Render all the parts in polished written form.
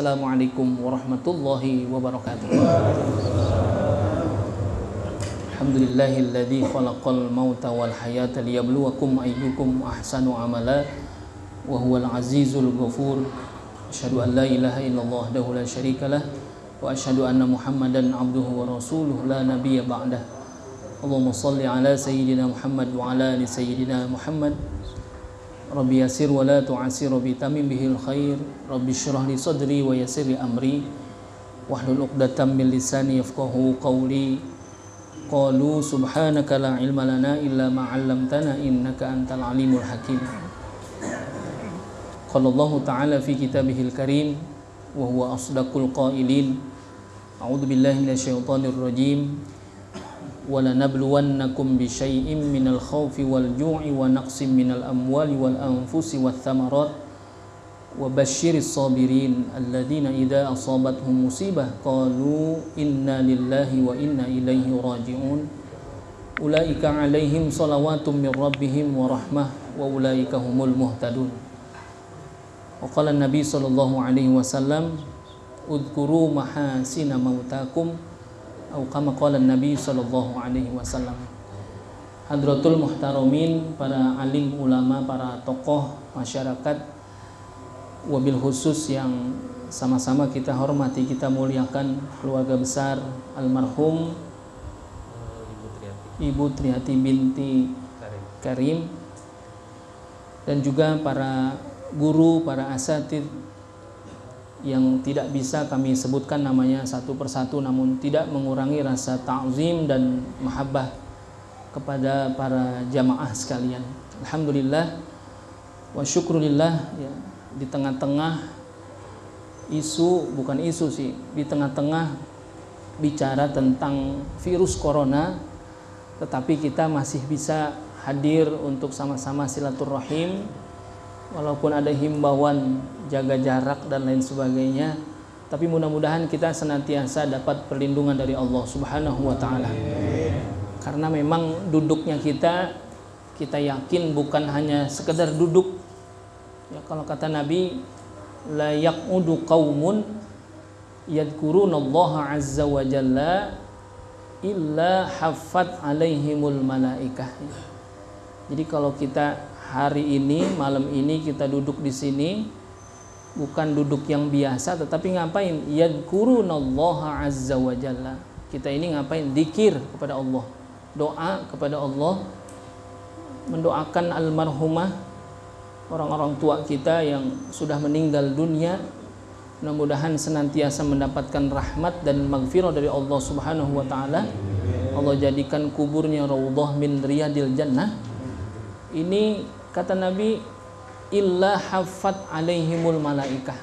Wassalamualaikum warahmatullahi wabarakatuh. Alhamdulillahilladzi khalaqal mauta wal hayata liyabluwakum ayyukum ahsanu amala wa huwal azizul ghafur. Asyhadu an la ilaha illallah wahdahu la syarikalah wa asyhadu anna Muhammadan abduhu wa rasuluhu la nabiyya ba'dah. Allahumma shalli ala sayyidina Muhammad wa ala ali sayyidina Muhammad. Rabbi yasir wa la tu'asir bi tamim bihil khair. Rabbi syrah li sadri wa yassir li amri wahlul 'uqdatam min lisani yafqahu qawli. Qalu subhanaka la ilma lana illa ma 'allamtana innaka antal alimul hakim. Qala Allah ta'ala fi kitabihil karim wa huwa asdaqul qailin. A'udzu billahi minasyaitonir rajim. وَلَنَبْلُوَنَّكُمْ بِشَيْءٍ مِّنَ الْخَوْفِ وَالْجُوعِ وَنَقْصٍ مِّنَ الْأَمْوَالِ وَالْأَنفُسِ وَالثَّمَرَاتِ وَبَشِّرِ الصَّابِرِينَ الَّذِينَ إِذَا أَصَابَتْهُم مُّصِيبَةٌ قَالُوا إِنَّا لِلَّهِ وَإِنَّا إِلَيْهِ رَاجِعُونَ أُولَٰئِكَ عَلَيْهِمْ صَلَوَاتٌ مِّن رَّبِّهِمْ وَرَحْمَةٌ وَأُولَٰئِكَ هُمُ الْمُهْتَدُونَ وقال النبي صلى الله عليه وسلم اذكروا محاسن موتاكم atau kama qala Nabi sallallahu alaihi wasallam. Hadratul muhtaramin, para alim ulama, para tokoh masyarakat, wabil khusus yang sama-sama kita hormati, kita muliakan keluarga besar almarhum Ibu Triati binti Karim, dan juga para guru, para asatidz yang tidak bisa kami sebutkan namanya satu persatu, namun tidak mengurangi rasa ta'zim dan mahabbah kepada para jamaah sekalian. Alhamdulillah wa syukrulillah, ya, di tengah-tengah bukan isu sih, di tengah-tengah bicara tentang virus corona, tetapi kita masih bisa hadir untuk sama-sama silaturahim. Walaupun ada himbauan jaga jarak dan lain sebagainya, tapi mudah-mudahan kita senantiasa dapat perlindungan dari Allah Subhanahu wa taala. Karena memang duduknya kita yakin bukan hanya sekedar duduk. Ya, kalau kata Nabi, la yaqudu qaumun yadhkurunallaha azza wa jalla illa haffat alaihimul malaikah. Jadi kalau kita hari ini, malam ini kita duduk di sini, bukan duduk yang biasa, tetapi ngapain? Yadhkurunallaha azza wa jalla. Kita ini ngapain? Dzikir kepada Allah, doa kepada Allah, mendoakan almarhumah, orang-orang tua kita yang sudah meninggal dunia. Mudah-mudahan senantiasa mendapatkan rahmat dan maghfirah dari Allah Subhanahu wa taala. Allah jadikan kuburnya raudhah min riyadil jannah. Ini kata Nabi, illa haffat alaihimul malaikah.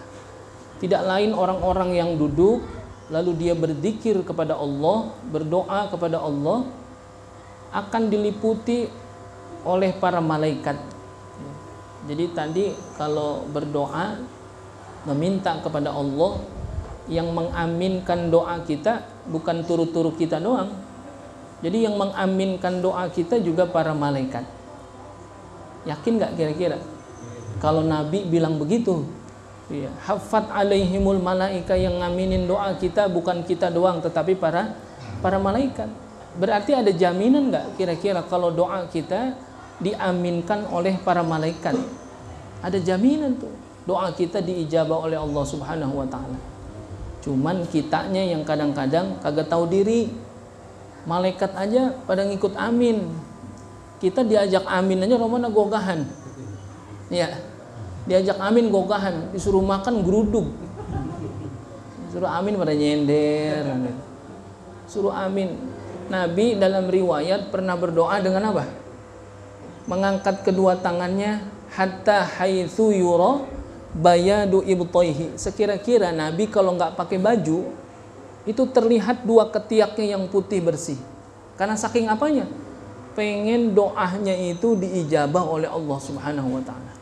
Tidak lain orang-orang yang duduk lalu dia berzikir kepada Allah, berdoa kepada Allah, akan diliputi oleh para malaikat. Jadi tadi kalau berdoa meminta kepada Allah, yang mengaminkan doa kita bukan turu-turu kita doang. Jadi yang mengaminkan doa kita juga para malaikat. Yakin nggak kira-kira kalau Nabi bilang begitu? Ya, haffat alaihimul malaika, yang ngaminin doa kita bukan kita doang tetapi para malaikat. Berarti ada jaminan nggak kira-kira kalau doa kita diaminkan oleh para malaikat? Ada jaminan tuh doa kita diijabah oleh Allah Subhanahu wa taala. Cuman kitanya yang kadang-kadang kagak tahu diri. Malaikat aja pada ngikut amin. Kita diajak amin aja romana gogahan. Ya, diajak amin gogahan, disuruh makan geruduk. Disuruh amin pada nyender. Suruh amin. Nabi dalam riwayat pernah berdoa dengan apa? Mengangkat kedua tangannya hatta haitsu yura bayadu ibtaihi. Sekira-kira Nabi kalau nggak pakai baju itu terlihat dua ketiaknya yang putih bersih. Karena saking apanya? Pengen doanya itu diijabah oleh Allah Subhanahu wa taala.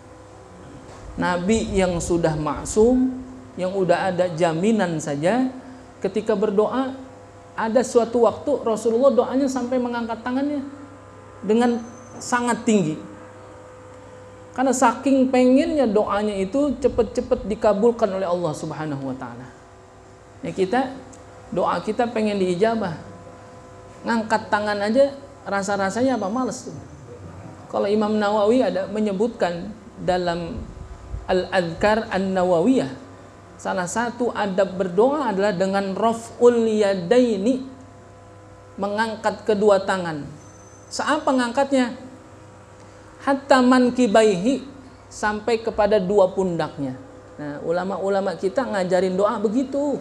Nabi yang sudah maksum, yang udah ada jaminan saja, ketika berdoa ada suatu waktu Rasulullah doanya sampai mengangkat tangannya dengan sangat tinggi. Karena saking pengennya doanya itu cepet-cepet dikabulkan oleh Allah Subhanahu wa taala. Ya doa kita pengen diijabah. Ngangkat tangan aja rasa-rasanya apa? Males tuh. Kalau Imam Nawawi ada menyebutkan dalam Al-Adhkar An-Nawawiyah, salah satu adab berdoa adalah dengan raf'ul yadaini, mengangkat kedua tangan. Seapa ngangkatnya? Hatta mankibaihi, sampai kepada dua pundaknya. Nah, ulama-ulama kita ngajarin doa begitu.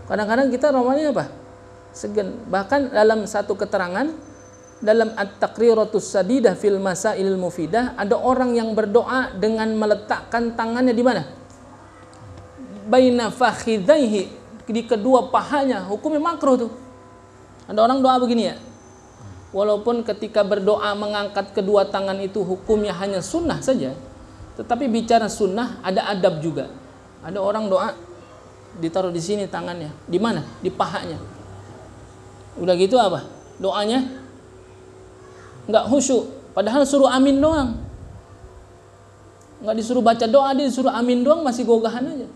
Kadang-kadang kita namanya apa? Segan. Bahkan dalam satu keterangan dalam At-Taqriratus Sadidah fil Masailil Mufidah, ada orang yang berdoa dengan meletakkan tangannya di mana? Baina fakhidaihi, di kedua pahanya. Hukumnya makruh tuh. Ada orang doa begini ya. Walaupun ketika berdoa mengangkat kedua tangan itu hukumnya hanya sunnah saja, tetapi bicara sunnah ada adab juga. Ada orang doa ditaruh di sini tangannya, di mana? Di pahanya. Udah gitu apa? Doanya nggak khusyuk, padahal suruh amin doang. Nggak disuruh baca doa, dia disuruh amin doang, masih gogahan aja.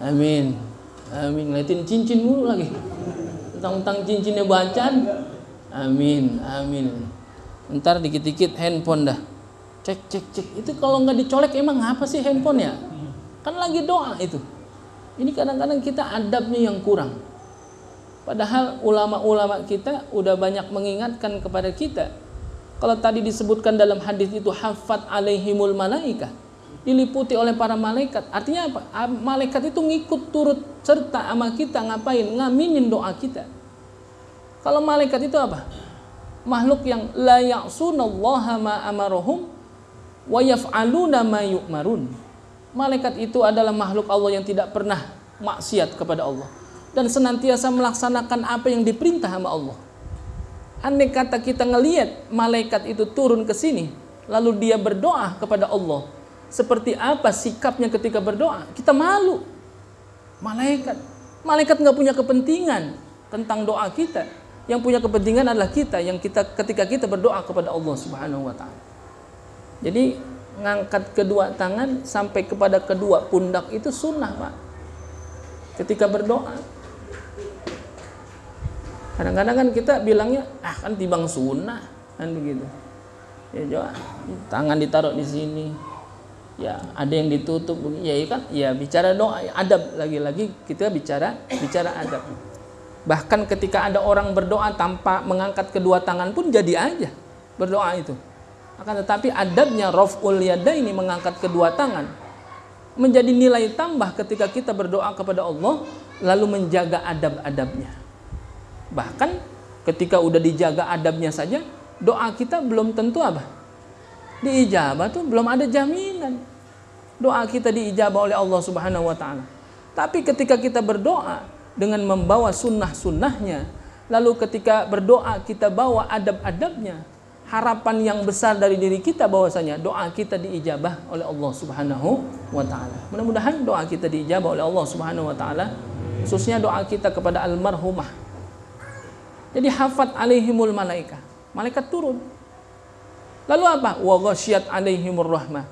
Amin, amin, ngeliatin cincin mulu lagi. Tentang cincinnya bacaan, amin, amin. Ntar dikit-dikit handphone dah, cek. Itu kalau nggak dicolek emang apa sih handphone ya? Kan lagi doa itu. Ini kadang-kadang kita adabnya yang kurang. Padahal ulama-ulama kita udah banyak mengingatkan kepada kita. Kalau tadi disebutkan dalam hadis itu hafat alaihimul malaikah, diliputi oleh para malaikat. Artinya apa? Malaikat itu ngikut turut serta sama kita ngapain? Ngaminin doa kita. Kalau malaikat itu apa? Makhluk yang la ya'sunallaha ma amarahum wa yaf'aluna ma yu'marun. Malaikat itu adalah makhluk Allah yang tidak pernah maksiat kepada Allah dan senantiasa melaksanakan apa yang diperintah sama Allah. Andai kata kita ngelihat malaikat itu turun ke sini, lalu dia berdoa kepada Allah, seperti apa sikapnya ketika berdoa? Kita malu. Malaikat nggak punya kepentingan tentang doa kita. Yang punya kepentingan adalah kita, yang ketika kita berdoa kepada Allah Subhanahu wa taala. Jadi ngangkat kedua tangan sampai kepada kedua pundak itu sunnah, Pak. Ketika berdoa. Kadang-kadang kan kita bilangnya, kan timbang sunnah, kan begitu. Ya coba, tangan ditaruh di sini. Ya, ada yang ditutup, ya kan? Ya bicara doa, adab, lagi-lagi kita bicara adab. Bahkan ketika ada orang berdoa tanpa mengangkat kedua tangan pun jadi aja berdoa itu. Akan tetapi adabnya raf'ul yadaini, mengangkat kedua tangan, menjadi nilai tambah ketika kita berdoa kepada Allah, lalu menjaga adab-adabnya. Bahkan ketika udah dijaga adabnya saja, doa kita belum tentu apa? Diijabah tuh belum ada jaminan. Doa kita diijabah oleh Allah Subhanahu wa taala. Tapi ketika kita berdoa dengan membawa sunnah-sunnahnya, lalu ketika berdoa kita bawa adab-adabnya, harapan yang besar dari diri kita bahwasanya doa kita diijabah oleh Allah Subhanahu wa taala. Mudah-mudahan doa kita diijabah oleh Allah Subhanahu wa taala, khususnya doa kita kepada almarhumah. Jadi hafat alaihimul malaikah, malaikat turun. Lalu apa? Wa ghasyiyat alaihimur rahmah.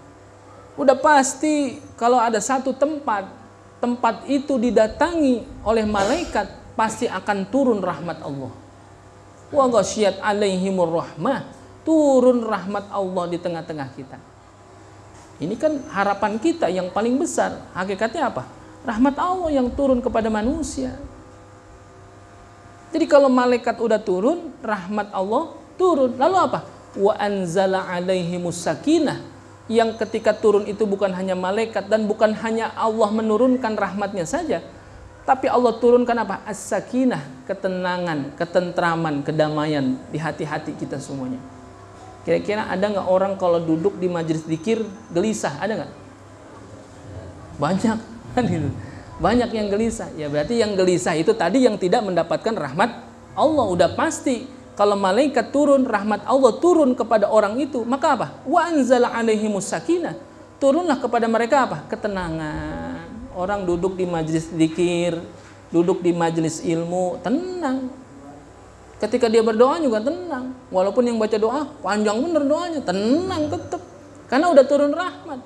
Udah pasti kalau ada satu tempat itu didatangi oleh malaikat, pasti akan turun rahmat Allah. Wa ghasyiyat alaihimur rahmah, turun rahmat Allah di tengah-tengah kita. Ini kan harapan kita yang paling besar. Hakikatnya apa? Rahmat Allah yang turun kepada manusia. Jadi kalau malaikat udah turun, rahmat Allah turun. Lalu apa? Wa anzala alaihimus sakinah, yang ketika turun itu bukan hanya malaikat dan bukan hanya Allah menurunkan rahmatnya saja, tapi Allah turunkan apa? As-sakinah, ketenangan, ketentraman, kedamaian di hati-hati kita semuanya. Kira-kira ada nggak orang kalau duduk di majelis zikir gelisah? Ada nggak? Banyak kan gitu. Banyak yang gelisah. Ya berarti yang gelisah itu tadi yang tidak mendapatkan rahmat Allah. Udah pasti kalau malaikat turun, rahmat Allah turun kepada orang itu, maka apa? Wa anzala alaihimus sakinah, turunlah kepada mereka apa? Ketenangan. Orang duduk di majelis zikir, duduk di majelis ilmu, tenang. Ketika dia berdoa juga tenang. Walaupun yang baca doa panjang bener doanya, tenang tetap. Karena udah turun rahmat.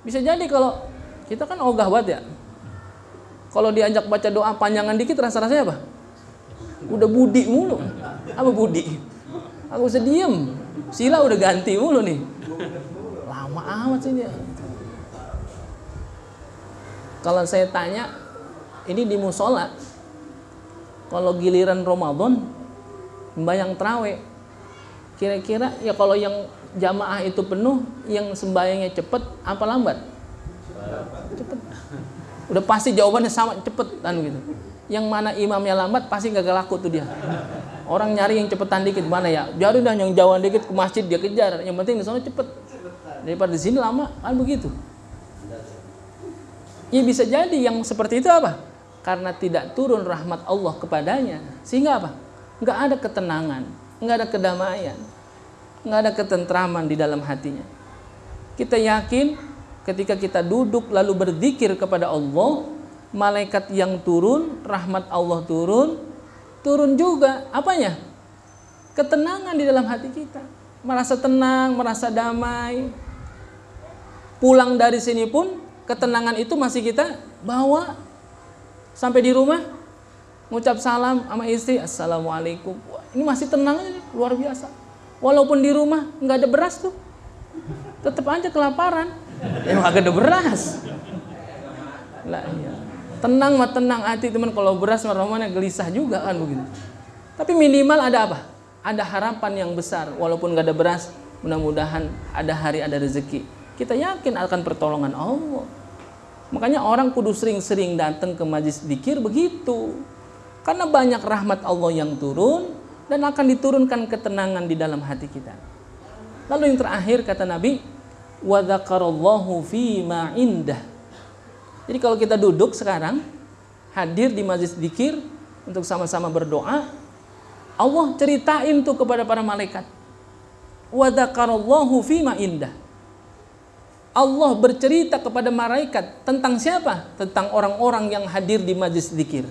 Bisa jadi kalau kita kan ogah banget ya. Kalau diajak baca doa panjangan dikit rasa-rasanya apa? Udah budi mulu. Apa budi? Aku bisa diem. Sila udah ganti mulu nih. Lama amat sih dia. Kalau saya tanya, ini di musola, kalau giliran Ramadan sembahyang tarawih, kira-kira ya kalau yang jamaah itu penuh, yang sembahyangnya cepet apa lambat? Cepet. Udah pasti jawabannya sama, cepet kan gitu. Yang mana imamnya lambat pasti gak laku tuh dia. Orang nyari yang cepetan dikit, mana ya? Jadi dah yang jauhan dikit ke masjid dia kejar. Yang penting di sana cepet. Daripada di sini lama, kan begitu. Ya bisa jadi yang seperti itu apa? Karena tidak turun rahmat Allah kepadanya. Sehingga apa? Nggak ada ketenangan, nggak ada kedamaian, nggak ada ketentraman di dalam hatinya. Kita yakin ketika kita duduk lalu berzikir kepada Allah, malaikat yang turun, rahmat Allah turun, turun juga apanya? Ketenangan di dalam hati kita. Merasa tenang, merasa damai. Pulang dari sini pun ketenangan itu masih kita bawa sampai di rumah, ngucap salam sama istri, assalamualaikum. Wah, ini masih tenang aja, luar biasa. Walaupun di rumah nggak ada beras tuh, tetap aja kelaparan. Emang agak ada beras. Lah, iya. Tenang mah tenang hati teman. Kalau beras mah romannya gelisah juga kan begitu. Tapi minimal ada apa? Ada harapan yang besar. Walaupun nggak ada beras, mudah-mudahan ada hari ada rezeki. Kita yakin akan pertolongan Allah. Makanya orang kudu sering-sering datang ke majlis dzikir begitu. Karena banyak rahmat Allah yang turun dan akan diturunkan ketenangan di dalam hati kita. Lalu yang terakhir kata Nabi, wa dzakarallahu fi ma indah. Jadi kalau kita duduk sekarang hadir di majlis dzikir untuk sama-sama berdoa, Allah ceritain tuh kepada para malaikat. Wa dzakarallahu fi ma indah. Allah bercerita kepada malaikat tentang siapa? Tentang orang-orang yang hadir di majlis dzikir.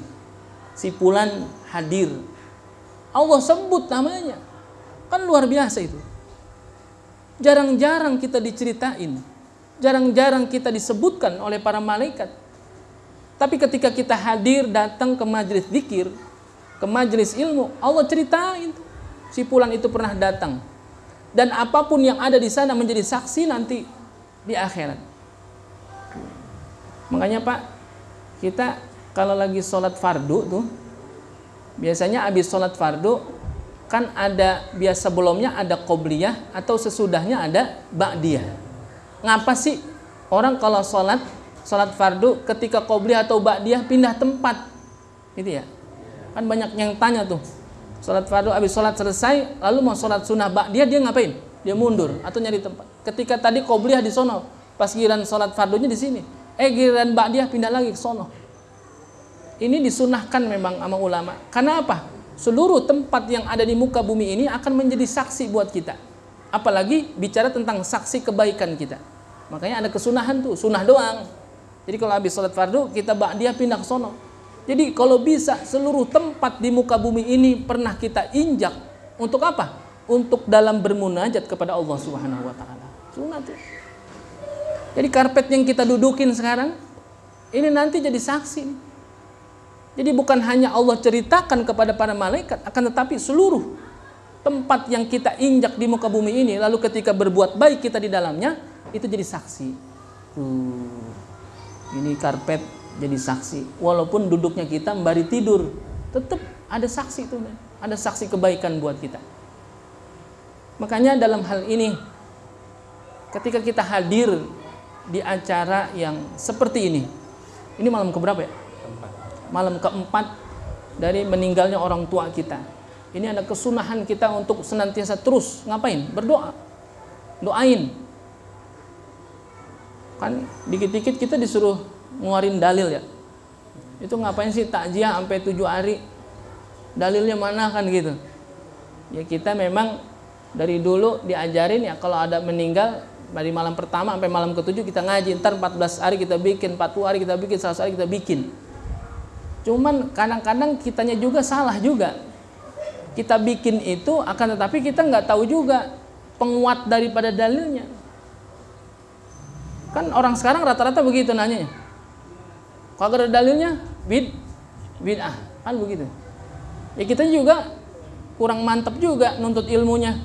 Si fulan hadir. Allah sebut namanya. Kan luar biasa itu. Jarang-jarang kita diceritain. Jarang-jarang kita disebutkan oleh para malaikat. Tapi ketika kita hadir datang ke majlis dzikir, ke majlis ilmu, Allah ceritain. Si fulan itu pernah datang. Dan apapun yang ada di sana menjadi saksi nanti di akhirat. Makanya Pak, kita kalau lagi sholat fardu tuh, biasanya habis sholat fardu kan ada biasa belumnya ada qobliyah atau sesudahnya ada ba'diyah. Ngapa sih orang kalau sholat fardu ketika qobliyah atau ba'diyah pindah tempat? Gitu ya. Kan banyak yang tanya tuh. Sholat fardu habis sholat selesai lalu mau sholat sunnah ba'diyah dia ngapain? Dia mundur atau nyari tempat. Ketika tadi qobliyah di sono, pas giliran sholat fardunya di sini. Giliran ba'diyah pindah lagi ke sono. Ini disunahkan memang sama ulama. Karena apa? Seluruh tempat yang ada di muka bumi ini akan menjadi saksi buat kita. Apalagi bicara tentang saksi kebaikan kita. Makanya ada kesunahan tuh, sunah doang. Jadi kalau habis sholat fardu, kita ba'diyah pindah ke sono. Jadi kalau bisa seluruh tempat di muka bumi ini pernah kita injak. Untuk apa? Untuk dalam bermunajat kepada Allah Subhanahu wa taala. Sunah tuh. Jadi karpet yang kita dudukin sekarang ini nanti jadi saksi. Jadi bukan hanya Allah ceritakan kepada para malaikat, akan tetapi seluruh tempat yang kita injak di muka bumi ini lalu ketika berbuat baik kita di dalamnya itu jadi saksi. Ini karpet jadi saksi. Walaupun duduknya kita membari tidur, tetap ada saksi tuh, ada saksi kebaikan buat kita. Makanya dalam hal ini ketika kita hadir di acara yang seperti ini malam keberapa ya? Malam keempat dari meninggalnya orang tua kita. Ini ada kesunahan kita untuk senantiasa terus ngapain? Berdoa. Doain. Kan dikit-dikit kita disuruh ngeluarin dalil ya. Itu ngapain sih takziah sampai 7 hari? Dalilnya mana kan gitu. Ya kita memang dari dulu diajarin ya kalau ada meninggal dari malam pertama sampai malam ke-7 kita ngaji, ntar 14 hari kita bikin, 40 hari kita bikin, 100 hari kita bikin. Cuman kadang-kadang kitanya juga salah juga. Kita bikin itu, akan tetapi kita nggak tahu juga penguat daripada dalilnya. Kan orang sekarang rata-rata begitu nanya. Kalau ada dalilnya, bid'ah, kan begitu. Ya kita juga kurang mantap juga nuntut ilmunya.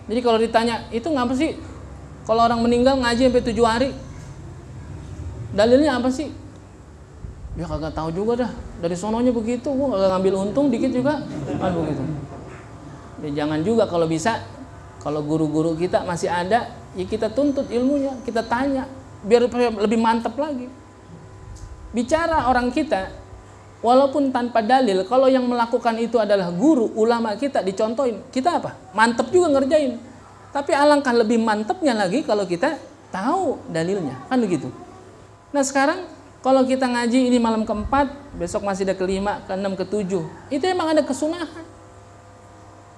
Jadi kalau ditanya, itu ngapa sih kalau orang meninggal ngaji sampai 7 hari? Dalilnya apa sih? Ya kagak tahu juga dah. Dari sononya begitu, gua kagak ngambil untung dikit juga, kan begitu. Ya jangan juga, kalau bisa, kalau guru-guru kita masih ada, ya kita tuntut ilmunya, kita tanya, biar lebih mantap lagi. Bicara orang kita, walaupun tanpa dalil, kalau yang melakukan itu adalah guru, ulama kita, dicontohin, kita apa? Mantap juga ngerjain. Tapi alangkah lebih mantapnya lagi kalau kita tahu dalilnya, kan begitu. Nah sekarang, kalau kita ngaji ini malam ke-4, besok masih ada ke-5, ke-6, ke-7, itu emang ada kesunahan.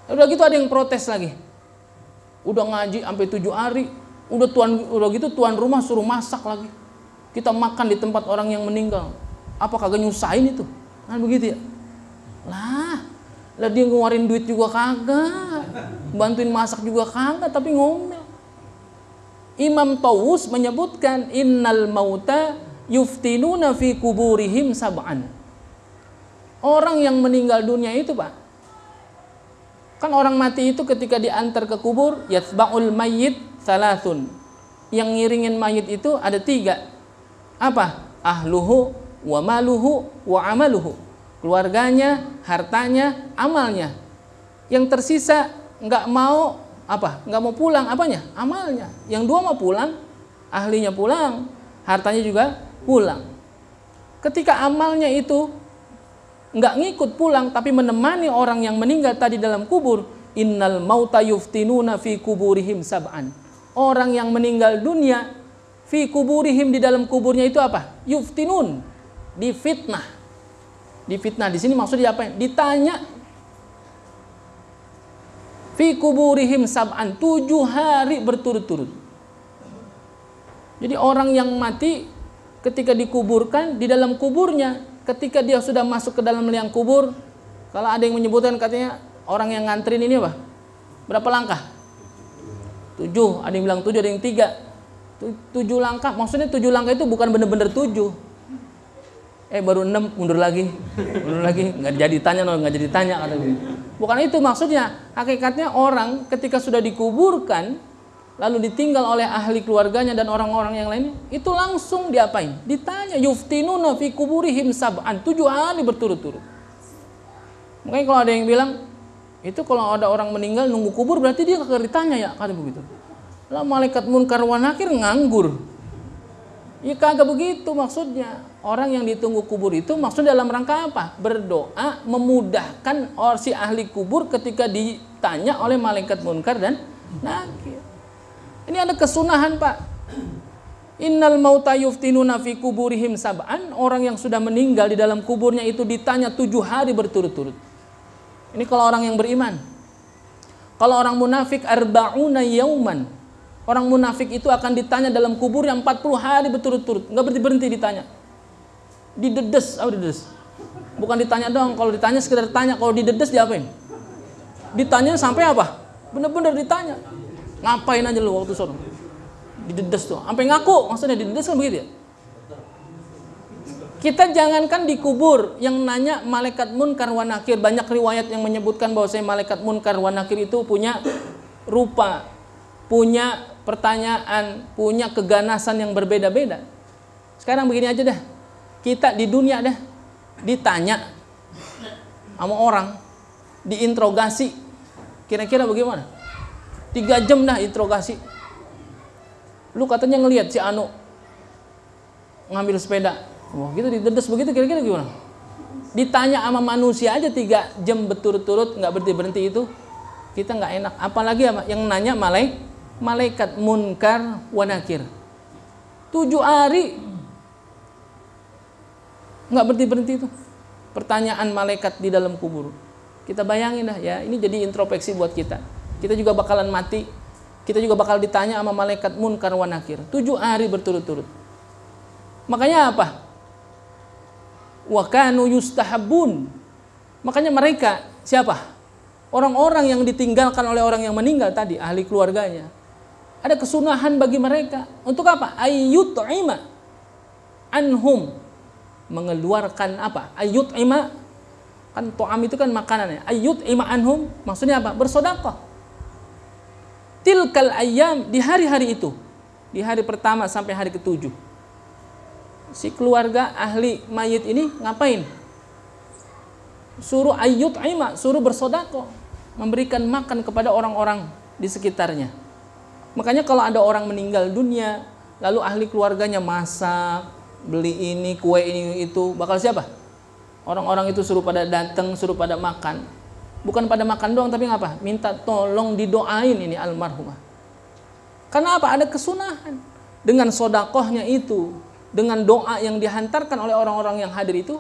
Udah gitu ada yang protes lagi. Udah ngaji sampai 7 hari, udah gitu tuan rumah suruh masak lagi. Kita makan di tempat orang yang meninggal. Apa kagak nyusahin itu? Kan begitu ya? Lah dia ngeluarin duit juga kagak. Bantuin masak juga kagak, tapi ngomel. Imam Tawus menyebutkan innal mauta yuftinuna fi kuburihim sab'an. Orang yang meninggal dunia itu, Pak, kan orang mati itu ketika diantar ke kubur, yatba'ul mayyit salasun. Yang ngiringin mayit itu ada 3. Apa? Ahluhu wa maluhu wa amaluhu. Keluarganya, hartanya, amalnya. Yang tersisa nggak mau apa? Nggak mau pulang, apanya? Amalnya. Yang 2 mau pulang, ahlinya pulang, hartanya juga pulang. Ketika amalnya itu nggak ngikut pulang, tapi menemani orang yang meninggal tadi dalam kubur, innal mauta yuftinuna fi kuburihim sab'an. Orang yang meninggal dunia fi kuburihim, di dalam kuburnya itu apa? Yuftinun, difitnah. Difitnah di sini maksudnya apa? Ditanya. Fi kuburihim sab'an, 7 hari berturut-turut. Jadi orang yang mati ketika dikuburkan, di dalam kuburnya, ketika dia sudah masuk ke dalam liang kubur, kalau ada yang menyebutkan katanya orang yang nganterin ini apa? Berapa langkah? 7, ada yang bilang 7, ada yang 3. 7 langkah, maksudnya 7 langkah itu bukan benar-benar 7. Baru 6, mundur lagi, nggak jadi tanya, nggak jadi tanya, kata gitu. Bukan itu maksudnya. Hakikatnya orang ketika sudah dikuburkan, lalu ditinggal oleh ahli keluarganya dan orang-orang yang lainnya, itu langsung diapain? Ditanya, yuftinuna fi kuburihim sab'an, 7 hari berturut-turut. Makanya kalau ada yang bilang, itu kalau ada orang meninggal nunggu kubur berarti dia kagak ditanya ya, kata begitu. Lah malaikat munkar wa nakir nganggur. Ya kagak begitu maksudnya. Orang yang ditunggu kubur itu maksudnya dalam rangka apa? Berdoa memudahkan si ahli kubur ketika ditanya oleh malaikat munkar dan nakir. Ini ada kesunahan, Pak. Innal mauta yuftinuna fi kuburihim sab'an. Orang yang sudah meninggal di dalam kuburnya itu ditanya 7 hari berturut-turut. Ini kalau orang yang beriman. Kalau orang munafik arba'una yauman. Orang munafik itu akan ditanya dalam kuburnya 40 hari berturut-turut. Enggak berhenti-berhenti ditanya. Didedes, didedes. Bukan ditanya doang, kalau ditanya sekedar tanya, kalau didedes diapain? Ditanya sampai apa? Bener-bener ditanya. Ngapain aja lu waktu sono? Didedes tuh, sampai ngaku, maksudnya didedes kan begitu ya? Kita jangankan dikubur, yang nanya malaikat munkar wa nakir. Banyak riwayat yang menyebutkan bahwa malaikat munkar wa nakir itu punya rupa, punya pertanyaan, punya keganasan yang berbeda-beda. Sekarang begini aja dah, kita di dunia dah ditanya sama orang, diinterogasi, kira-kira bagaimana? 3 jam dah interogasi. Lu katanya ngelihat si Anu ngambil sepeda, wah gitu didedes begitu, kira-kira gimana? Ditanya sama manusia aja 3 jam berturut-turut nggak berhenti-berhenti, itu kita nggak enak. Apalagi yang nanya malaikat munkar wa nakir. 7 hari nggak berhenti-berhenti itu pertanyaan malaikat di dalam kubur. Kita bayangin dah ya, ini jadi introspeksi buat kita. Kita juga bakalan mati, kita juga bakal ditanya sama malaikat munkar wa nakir 7 hari berturut-turut. Makanya apa? Wa kanu yustahabun. Makanya mereka siapa? orang-orang yang ditinggalkan oleh orang yang meninggal tadi, ahli keluarganya, ada kesunahan bagi mereka untuk apa? Ayyut'ima anhum, mengeluarkan apa? Ayyut'ima, kan to'am itu kan makanannya. Ayyut'ima anhum maksudnya apa? Bersedekah. Tilkal ayyam, di hari-hari itu, di hari pertama sampai hari ke-7, si keluarga ahli mayit ini ngapain? Suruh ayyut'ima, suruh bersedekah, memberikan makan kepada orang-orang di sekitarnya. Makanya kalau ada orang meninggal dunia, lalu ahli keluarganya masak, beli ini, kue ini, itu, bakal siapa? Orang-orang itu suruh pada datang, suruh pada makan. Bukan pada makan doang, tapi ngapa? Minta tolong didoain ini almarhumah. Karena apa? Ada kesunahan. Dengan sodakohnya itu, dengan doa yang dihantarkan oleh orang-orang yang hadir itu,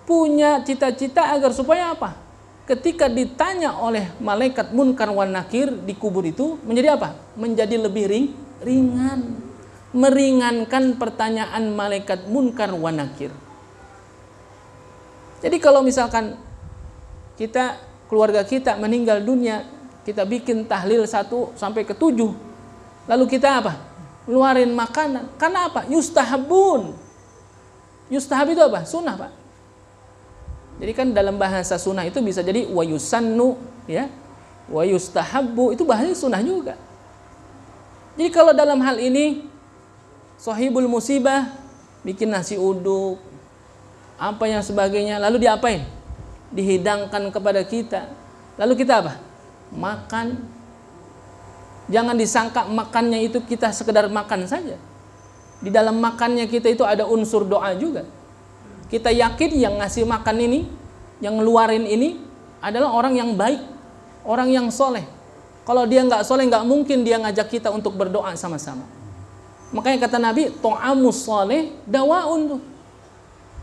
punya cita-cita agar supaya apa? Ketika ditanya oleh malaikat munkar wan nakir di kubur itu, menjadi apa? Menjadi lebih ringan. Meringankan pertanyaan malaikat munkar wan nakir. Jadi kalau misalkan kita, keluarga kita meninggal dunia, kita bikin tahlil 1 sampai ke-7, lalu kita apa? Ngeluarin makanan. Karena apa? Yustahabun. Yustahab itu apa? Sunnah, Pak. Jadi kan dalam bahasa sunnah itu bisa jadi wa yusannu, ya, wa yustahabbu, itu bahasa sunnah juga. Jadi kalau dalam hal ini sahibul musibah bikin nasi uduk, apa yang sebagainya, lalu diapain? Dihidangkan kepada kita. Lalu kita apa? Makan. Jangan disangka makannya itu kita sekedar makan saja. Di dalam makannya kita itu ada unsur doa juga. Kita yakin yang ngasih makan ini, yang ngeluarin ini adalah orang yang baik, orang yang soleh. Kalau dia nggak soleh, nggak mungkin dia ngajak kita untuk berdoa sama-sama. Makanya kata Nabi, to'amus soleh dawaun tuh.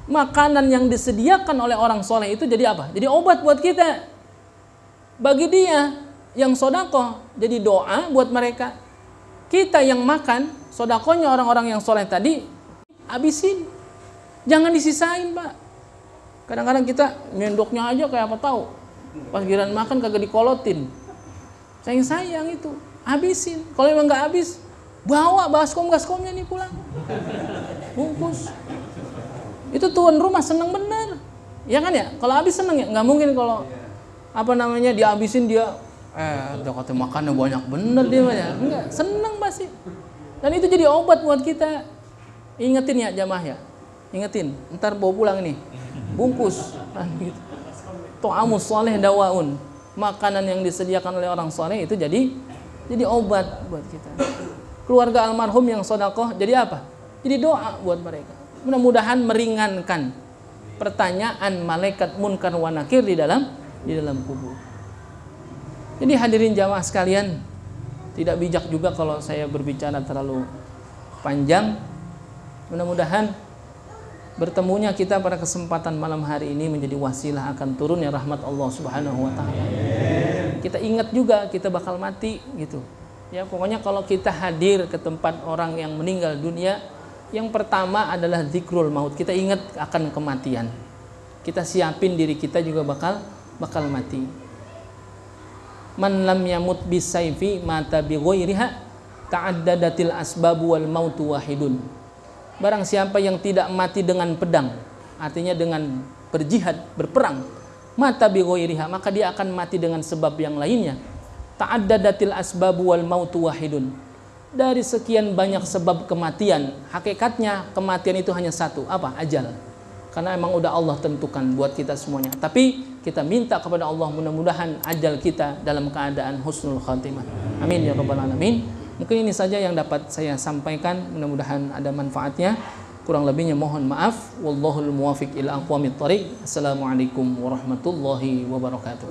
Makanan yang disediakan oleh orang soleh itu jadi apa? Jadi obat buat kita. Bagi dia yang sodako, jadi doa buat mereka. Kita yang makan, sodakonya orang-orang yang soleh tadi, habisin. Jangan disisain, Pak. Kadang-kadang kita nyendoknya aja kayak apa tahu. Pas giliran makan kagak dikolotin. Sayang itu, habisin. Kalau emang nggak habis, bawa baskom-gaskomnya nih pulang. Bungkus. Itu tuan rumah seneng bener. Ya kan ya? Kalau habis seneng ya? Nggak mungkin kalau apa namanya dihabisin dia katanya makannya banyak bener dia ya. Enggak, seneng pasti. Dan itu jadi obat buat kita. Ingetin ya jamaah ya. Ingetin, ntar bawa pulang nih, bungkus. Gitu. To'amus soleh dawaun, makanan yang disediakan oleh orang soleh itu jadi obat buat kita. Keluarga almarhum yang sodakoh jadi apa? Jadi doa buat mereka. Mudah-mudahan meringankan pertanyaan malaikat munkar wa nakir di dalam kubur. Jadi hadirin jamaah sekalian, tidak bijak juga kalau saya berbicara terlalu panjang. Mudah-mudahan bertemunya kita pada kesempatan malam hari ini menjadi wasilah akan turunnya rahmat Allah Subhanahu wa taala. Kita ingat juga kita bakal mati gitu. Ya, pokoknya kalau kita hadir ke tempat orang yang meninggal dunia, yang pertama adalah zikrul maut. Kita ingat akan kematian. Kita siapin diri kita juga bakal mati. Man lam yamut bisayfi mata bi ghairiha ta'addadatil asbabu wal mautu wahidun. Barang siapa yang tidak mati dengan pedang, artinya dengan berjihad, berperang, mata bi ghairiha, maka dia akan mati dengan sebab yang lainnya. Ta'addadatil asbabu wal mautu wahidun. Dari sekian banyak sebab kematian, hakikatnya kematian itu hanya satu, apa? Ajal. Karena emang udah Allah tentukan buat kita semuanya. Tapi kita minta kepada Allah mudah-mudahan ajal kita dalam keadaan husnul khatimah. Amin ya rabbal alamin. Mungkin ini saja yang dapat saya sampaikan, mudah-mudahan ada manfaatnya. Kurang lebihnya mohon maaf. Wallahul muwafiq ila aqwamit thariq. Assalamualaikum warahmatullahi wabarakatuh.